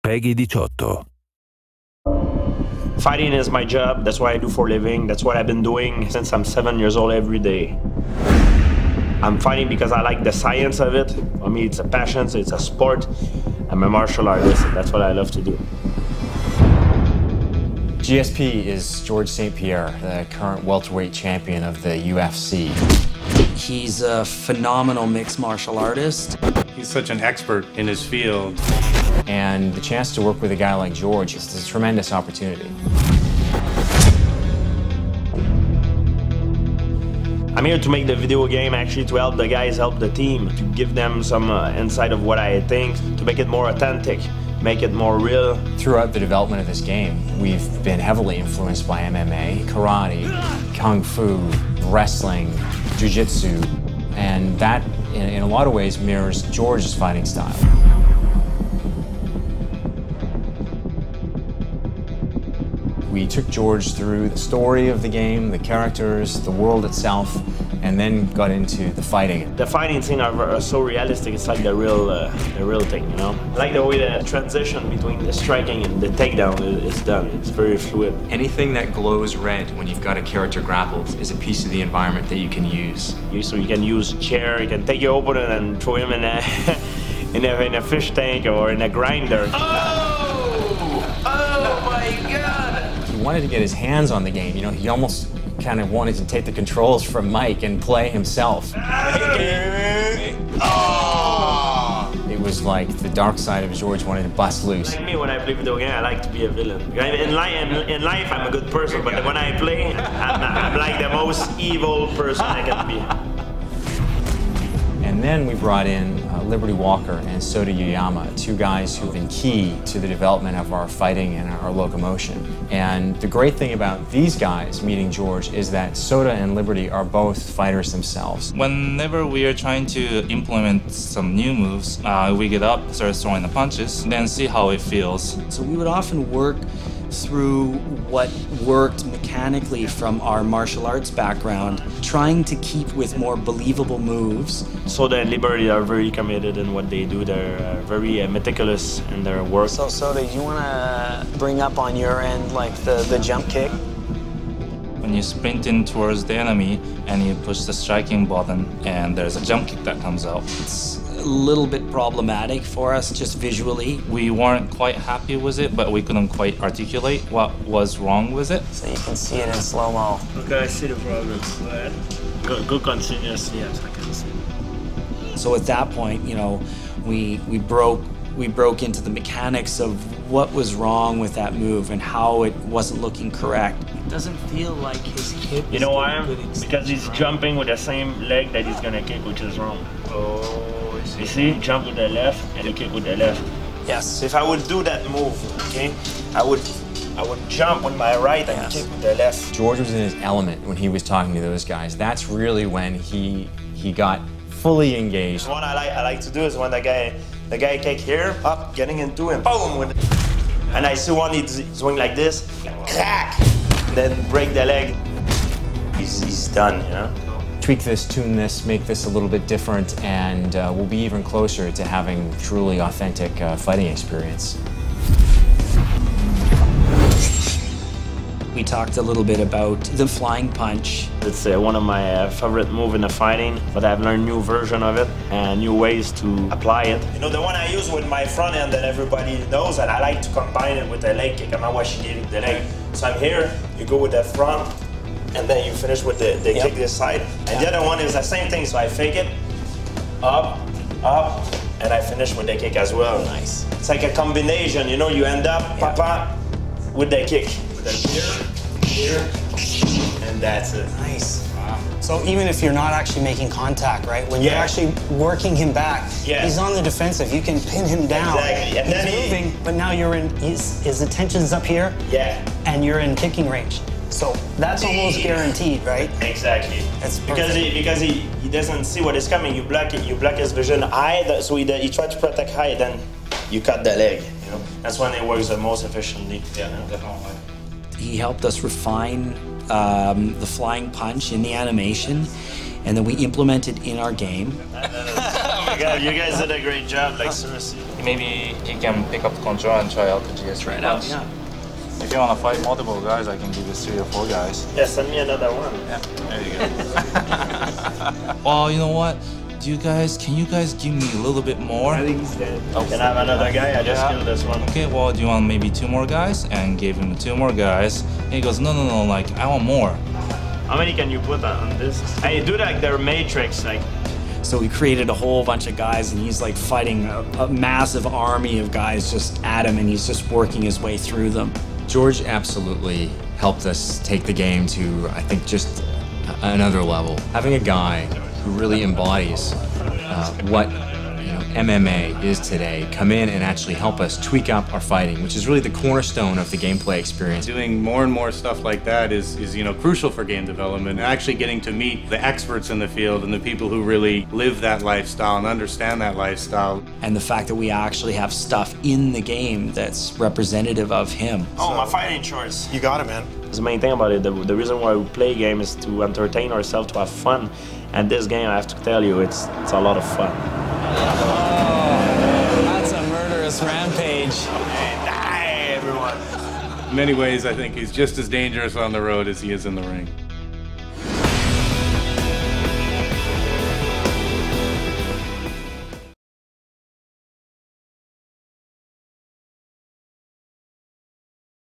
Peggy 18. Fighting is my job. That's what I do for a living. That's what I've been doing since I'm 7 years old every day. I'm fighting because I like the science of it. For me, it's a passion, it's a sport. I'm a martial artist, and that's what I love to do. GSP is George St. Pierre, the current welterweight champion of the UFC. He's a phenomenal mixed martial artist. He's such an expert in his field. And the chance to work with a guy like George is a tremendous opportunity. I'm here to make the video game, actually, to help the guys help the team, to give them some insight of what I think, to make it more authentic, make it more real. Throughout the development of this game, we've been heavily influenced by MMA, karate, kung fu, wrestling, jiu-jitsu, and that, in a lot of ways, mirrors George's fighting style. We took George through the story of the game, the characters, the world itself, and then got into the fighting. The fighting scene are so realistic, it's like the real thing, you know? I like the way the transition between the striking and the takedown is done. It's very fluid. Anything that glows red when you've got a character grappled is a piece of the environment that you can use. So you can use a chair, you can take your opponent and throw him in a, in a fish tank or in a grinder. He wanted to get his hands on the game. You know, he almost kind of wanted to take the controls from Mike and play himself. It was like the dark side of George wanted to bust loose. Like me, when I play video game, I like to be a villain. In life, I'm a good person, but when I play, I'm like the most evil person I can be. And then we brought in Liberty Walker and Soda Yoyama, two guys who've been key to the development of our fighting and our locomotion. And the great thing about these guys meeting George is that Soda and Liberty are both fighters themselves. Whenever we are trying to implement some new moves, we get up, start throwing the punches, then see how it feels. So we would often work through what worked mechanically from our martial arts background, trying to keep with more believable moves. Soda and Liberty are very committed in what they do. They're very meticulous in their work. So Soda, you want to bring up on your end like the jump kick? When you sprint in towards the enemy and you push the striking button and there's a jump kick that comes out. It's a little bit problematic for us just visually. We weren't quite happy with it, but we couldn't quite articulate what was wrong with it. So you can see it in slow-mo. Okay, I see the problem. Go ahead. Go continuously, yes, I can see. So at that point, you know, we broke into the mechanics of what was wrong with that move and how it wasn't looking correct. It doesn't feel like his hip. You know why? Because he's jumping with the same leg that he's gonna kick, which is wrong. Oh, you see? Jump with the left and you kick with the left. Yes. If I would do that move, okay, I would jump with my right and kick with the left. George was in his element when he was talking to those guys. That's really when he got fully engaged. What I like to do is when the guy kick here, up, getting into him, boom, with it. And I see one he's swing like this, crack, then break the leg. He's done, you know? Tweak this, tune this, make this a little bit different, and we'll be even closer to having truly authentic fighting experience. We talked a little bit about the flying punch. It's one of my favorite moves in the fighting, but I've learned new version of it and new ways to apply it. You know, the one I use with my front end that everybody knows, and I like to combine it with the leg kick. I'm not watching it with the leg. So I'm here, you go with the front, and then you finish with the kick this side. And the other one is the same thing, so I fake it, up, and I finish with the kick as well. Nice. It's like a combination, you know, you end up, papa, with the kick. Here, and that's it. Nice. Wow. So even if you're not actually making contact, right? When you're actually working him back, he's on the defensive. You can pin him down. Exactly. And then he's moving, but now you're in. His attention's up here. Yeah. And you're in kicking range. So that's almost guaranteed, right? Exactly. That's because he doesn't see what is coming. You block it. You block his vision high. So he try to protect high. Then you cut the leg. You know. That's when it works the most efficiently. Yeah, definitely. He helped us refine the flying punch in the animation, and then we implemented in our game. You guys did a great job, like seriously. Maybe he can pick up the control and try out the GSP. Try it out, yeah. If you want to fight multiple guys, I can give you 3 or 4 guys. Yeah, send me another one. Yeah, there you go. Oh, you know what? Can you guys give me a little bit more? I think he's dead. Oh, can I have another guy? I just killed this one. Okay, well, do you want maybe 2 more guys? And gave him 2 more guys. And he goes, no, like, I want more. How many can you put on this? And you do like their matrix, like. So we created a whole bunch of guys, and he's like fighting a massive army of guys just at him, and he's just working his way through them. George absolutely helped us take the game to, I think, just another level. Having a guy who really embodies what MMA is today come in and actually help us tweak up our fighting, which is really the cornerstone of the gameplay experience. Doing more and more stuff like that is crucial for game development, and actually getting to meet the experts in the field and the people who really live that lifestyle and understand that lifestyle. And the fact that we actually have stuff in the game that's representative of him. Oh, my fighting choice. You got it, man. The main thing about it, the reason why we play game is to entertain ourselves, to have fun. And this game, I have to tell you, it's a lot of fun. Oh, that's a murderous rampage. Hey, die, everyone. In many ways, I think he's just as dangerous on the road as he is in the ring.